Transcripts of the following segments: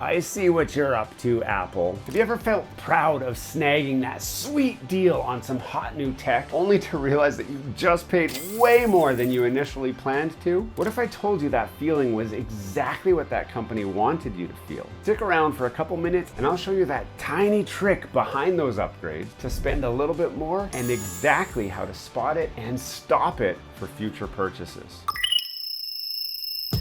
I see what you're up to, Apple. Have you ever felt proud of snagging that sweet deal on some hot new tech, only to realize that you just paid way more than you initially planned to? What if I told you that feeling was exactly what that company wanted you to feel? Stick around for a couple minutes and I'll show you that tiny trick behind those upgrades to spend a little bit more and exactly how to spot it and stop it for future purchases.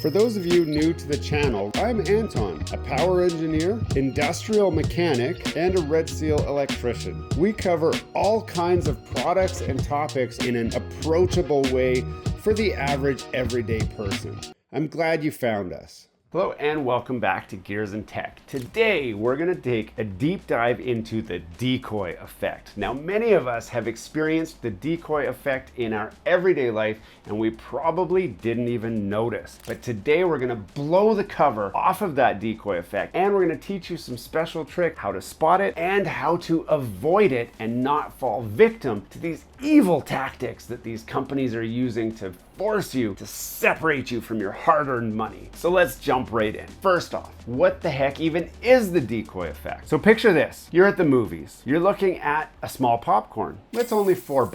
For those of you new to the channel, I'm Anton, a power engineer, industrial mechanic, and a Red Seal electrician. We cover all kinds of products and topics in an approachable way for the average everyday person. I'm glad you found us. Hello and welcome back to Gears and Tech. Today we're going to take a deep dive into the decoy effect. Now many of us have experienced the decoy effect in our everyday life and we probably didn't even notice. But today we're going to blow the cover off of that decoy effect and we're going to teach you some special tricks how to spot it and how to avoid it and not fall victim to these evil tactics that these companies are using to force you to separate you from your hard-earned money. So let's jump right in. First off, what the heck even is the decoy effect? So picture this, you're at the movies, you're looking at a small popcorn, it's only $4.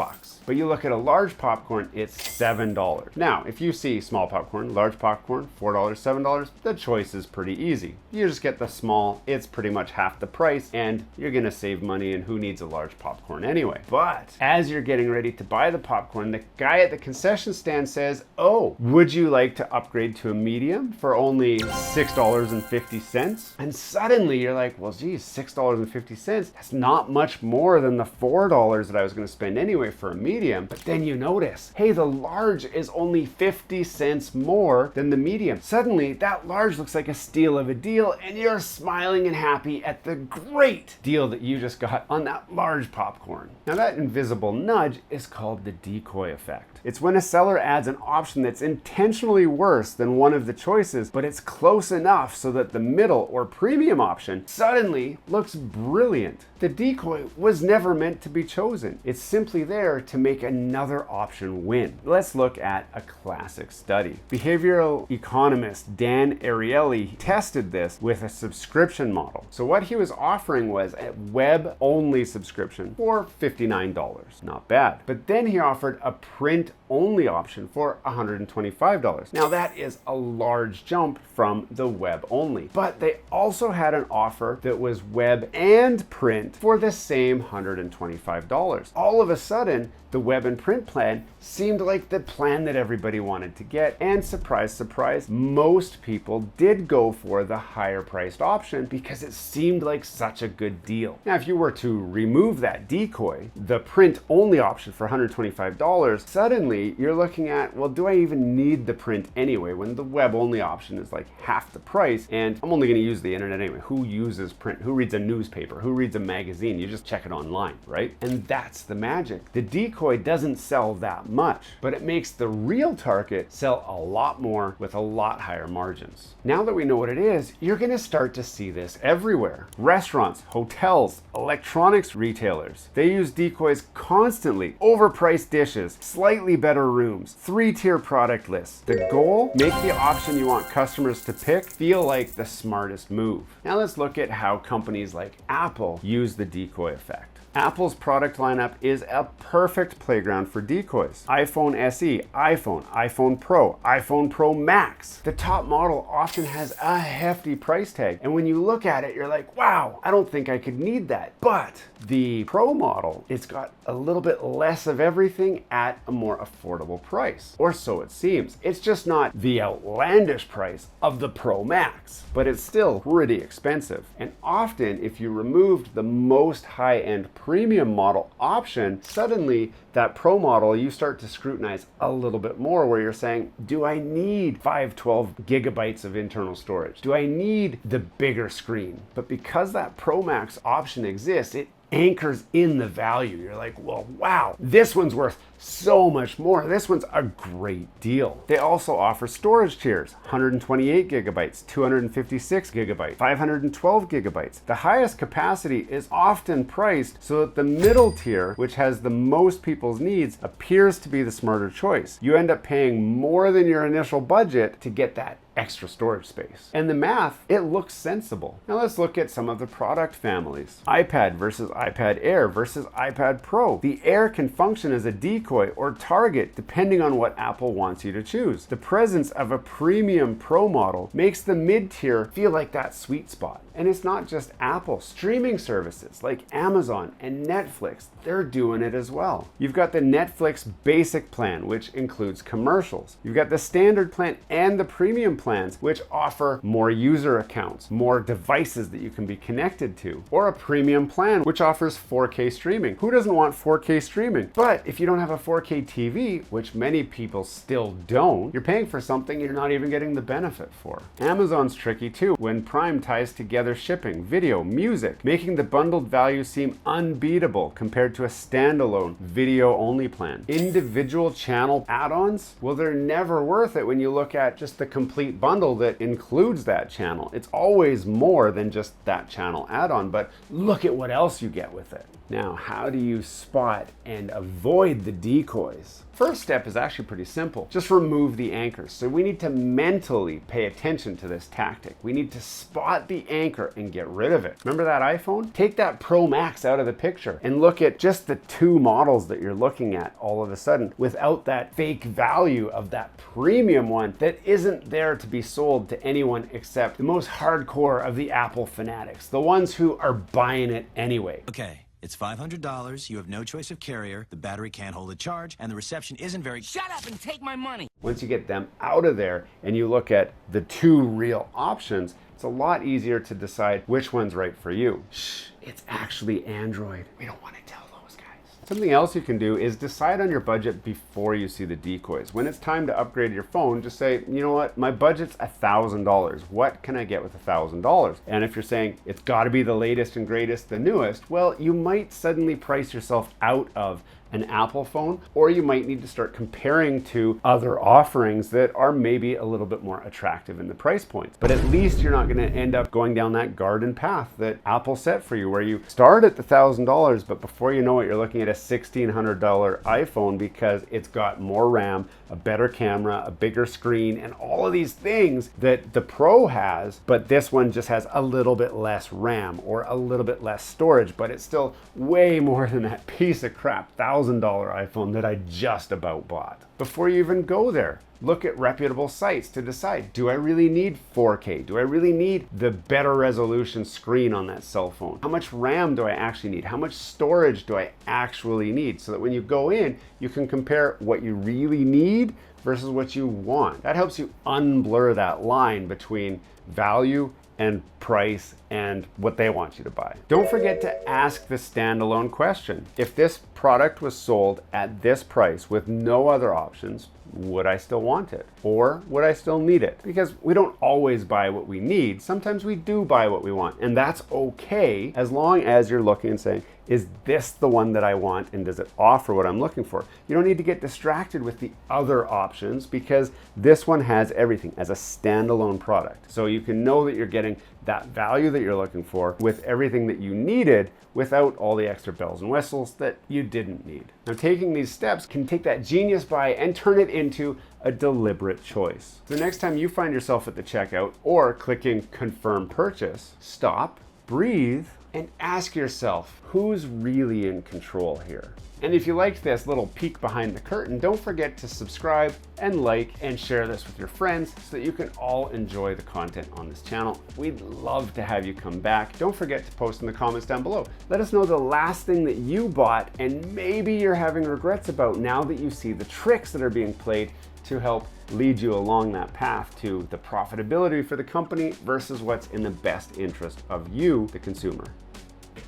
But you look at a large popcorn, it's $7. Now, if you see small popcorn, large popcorn, $4, $7, the choice is pretty easy. You just get the small, it's pretty much half the price, and you're gonna save money, and who needs a large popcorn anyway? But as you're getting ready to buy the popcorn, the guy at the concession stand says, oh, would you like to upgrade to a medium for only $6.50? And suddenly you're like, well, geez, $6.50, that's not much more than the $4 that I was gonna spend anyway for a medium. But then you notice, hey, the large is only 50 cents more than the medium. Suddenly that large looks like a steal of a deal and you're smiling and happy at the great deal that you just got on that large popcorn. Now that invisible nudge is called the decoy effect. It's when a seller adds an option that's intentionally worse than one of the choices, but it's close enough so that the middle or premium option suddenly looks brilliant. The decoy was never meant to be chosen. It's simply there to make another option win. Let's look at a classic study. Behavioral economist Dan Ariely tested this with a subscription model. So what he was offering was a web-only subscription for $59. Not bad. But then he offered a print-only option for $125. Now that is a large jump from the web-only. But they also had an offer that was web and print for the same $125. All of a sudden, the web and print plan seemed like the plan that everybody wanted to get, and surprise, surprise, most people did go for the higher priced option because it seemed like such a good deal. Now, if you were to remove that decoy, the print only option for $125, suddenly you're looking at, well, do I even need the print anyway when the web only option is like half the price and I'm only going to use the internet anyway? Who uses print? Who reads a newspaper? Who reads a magazine? You just check it online, right? And that's the magic. The decoy doesn't sell that much, but it makes the real target sell a lot more with a lot higher margins. Now that we know what it is, you're going to start to see this everywhere. Restaurants, hotels, electronics retailers, they use decoys constantly. Overpriced dishes, slightly better rooms, 3-tier product lists. The goal? Make the option you want customers to pick feel like the smartest move. Now let's look at how companies like Apple use the decoy effect. Apple's product lineup is a perfect playground for decoys. iPhone SE, iPhone Pro, iPhone Pro Max. The top model often has a hefty price tag, and when you look at it, you're like, wow, I don't think I could need that. But the Pro model, it's got a little bit less of everything at a more affordable price, or so it seems. It's just not the outlandish price of the Pro Max, but it's still pretty expensive. And often, if you removed the most high-end premium model option, suddenly that Pro model, you start to scrutinize a little bit more where you're saying, do I need 512 gigabytes of internal storage? Do I need the bigger screen? But because that Pro Max option exists, it anchors in the value. You're like, well, wow, this one's worth so much more. This one's a great deal. They also offer storage tiers, 128 gigabytes, 256 gigabytes, 512 gigabytes. The highest capacity is often priced so that the middle tier, which has the most people's needs, appears to be the smarter choice. You end up paying more than your initial budget to get that extra storage space. And the math, it looks sensible. Now let's look at some of the product families. iPad versus iPad Air versus iPad Pro. The Air can function as a decoy or target depending on what Apple wants you to choose. The presence of a premium Pro model makes the mid-tier feel like that sweet spot. And it's not just Apple. Streaming services like Amazon and Netflix, they're doing it as well. You've got the Netflix basic plan, which includes commercials. You've got the standard plan and the premium plans, which offer more user accounts, more devices that you can be connected to, or a premium plan, which offers 4K streaming. Who doesn't want 4K streaming? But if you don't have a 4K TV, which many people still don't, you're paying for something you're not even getting the benefit for. Amazon's tricky too when Prime ties together shipping, video, music, making the bundled value seem unbeatable compared to a standalone video-only plan. Individual channel add-ons, well, they're never worth it when you look at just the complete bundle that includes that channel. It's always more than just that channel add-on, but look at what else you get with it. Now, how do you spot and avoid the decoys? First step is actually pretty simple. Just remove the anchors. So we need to mentally pay attention to this tactic. We need to spot the anchor and get rid of it. Remember that iPhone? Take that Pro Max out of the picture and look at just the two models that you're looking at all of a sudden without that fake value of that premium one that isn't there to be sold to anyone except the most hardcore of the Apple fanatics, the ones who are buying it anyway. Okay. It's $500, you have no choice of carrier, the battery can't hold a charge, and the reception isn't very— Shut up and take my money! Once you get them out of there and you look at the two real options, it's a lot easier to decide which one's right for you. Shh, it's actually Android. We don't want to tell those guys. Something else you can do is decide on your budget before you see the decoys. When it's time to upgrade your phone, just say, you know what, my budget's $1,000. What can I get with $1,000? And if you're saying it's got to be the latest and greatest, the newest, well, you might suddenly price yourself out of an Apple phone, or you might need to start comparing to other offerings that are maybe a little bit more attractive in the price points. But at least you're not going to end up going down that garden path that Apple set for you, where you start at the $1,000, but before you know it, you're looking at a $1,600 iPhone because it's got more RAM, a better camera, a bigger screen, and all of these things that the Pro has, but this one just has a little bit less RAM or a little bit less storage, but it's still way more than that piece of crap $1,000 iPhone that I just about bought. Before you even go there, look at reputable sites to decide, do I really need 4K? Do I really need the better resolution screen on that cell phone? How much RAM do I actually need? How much storage do I actually need? So that when you go in, you can compare what you really need versus what you want. That helps you unblur that line between value and price and what they want you to buy. Don't forget to ask the standalone question. If this product was sold at this price with no other options, would I still want it? Or would I still need it? Because we don't always buy what we need. Sometimes we do buy what we want, and that's okay as long as you're looking and saying, is this the one that I want, and does it offer what I'm looking for? You don't need to get distracted with the other options because this one has everything as a standalone product. So you can know that you're getting that value that you're looking for with everything that you needed without all the extra bells and whistles that you didn't need. Now, taking these steps can take that genius buy and turn it into a deliberate choice. The next time you find yourself at the checkout or clicking confirm purchase, stop, breathe, and ask yourself, who's really in control here? And if you liked this little peek behind the curtain, don't forget to subscribe and like and share this with your friends so that you can all enjoy the content on this channel. We'd love to have you come back. Don't forget to post in the comments down below. Let us know the last thing that you bought and maybe you're having regrets about now that you see the tricks that are being played to help lead you along that path to the profitability for the company versus what's in the best interest of you, the consumer.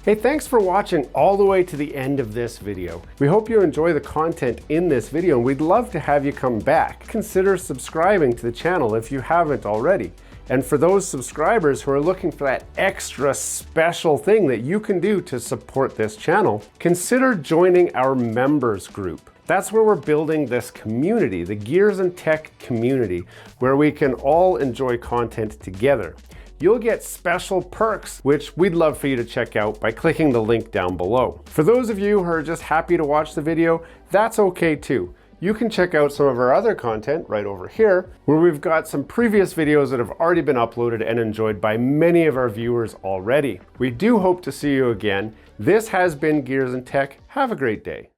Hey, thanks for watching all the way to the end of this video. We hope you enjoy the content in this video, and we'd love to have you come back. Consider subscribing to the channel if you haven't already. And for those subscribers who are looking for that extra special thing that you can do to support this channel, consider joining our members group. That's where we're building this community, the Gears and Tech community, where we can all enjoy content together. You'll get special perks, which we'd love for you to check out by clicking the link down below. For those of you who are just happy to watch the video, that's okay too. you can check out some of our other content right over here, where we've got some previous videos that have already been uploaded and enjoyed by many of our viewers already. We do hope to see you again. This has been Gears and Tech. Have a great day.